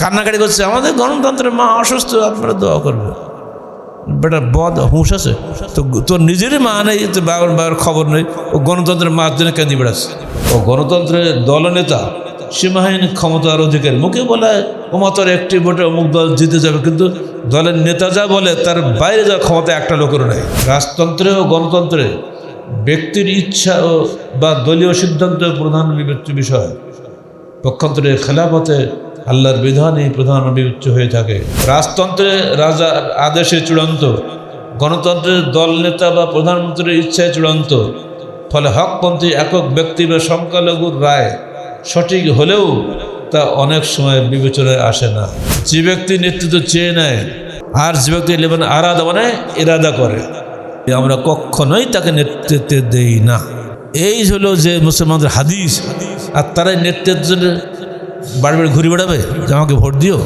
কান্নাকাটি করছে, আমাদের গণতন্ত্রের মা অসুস্থ, আপনারা দোয়া করবে। বেটা বদ হুঁশ আছে তো, তোর নিজেরই মা নেই, তো বাবার খবর নেই, ও গণতন্ত্রের মার জন্য কেঁদে বেড়াচ্ছে। ও গণতন্ত্রের দলনেতা, সীমাহীন ক্ষমতার অধিকার, মুখে বলে ও মাত্র একটি ভোটে অমুক দল জিতে যাবে, কিন্তু দলের নেতা যা বলে তার বাইরে যাওয়ার ক্ষমতা একটা লোকেরও নেই। রাজতন্ত্রে ও গণতন্ত্রে ব্যক্তির ইচ্ছা ও বা দলীয় সিদ্ধান্ত প্রধান বিবেচ্য বিষয়, পক্ষান্তরে খেলাফতে আল্লাহর বিধানই প্রধান বিবেচ্য হয়ে থাকে। রাজতন্ত্রে রাজার আদেশে চূড়ান্ত, গণতন্ত্রের দল নেতা বা প্রধানমন্ত্রীর ইচ্ছায় চূড়ান্ত। ফলে হকপন্থী একক ব্যক্তি বা সংখ্যালঘুর রায় সঠিক হলেও তা অনেক সময় বিবেচনায় আসে না। যে ব্যক্তি নেতৃত্ব চেয়ে নেয় আর যে ব্যক্তি আরাদা মানে ইরাদা করে, আমরা কখনোই তাকে নেতৃত্ব দেই না। এই হলো যে মুসলমানদের হাদিস। আর তারাই নেতৃত্বের জন্য বাড়ি বাড়ি ঘুরে বেড়াবে যে আমাকে ভোট দিও।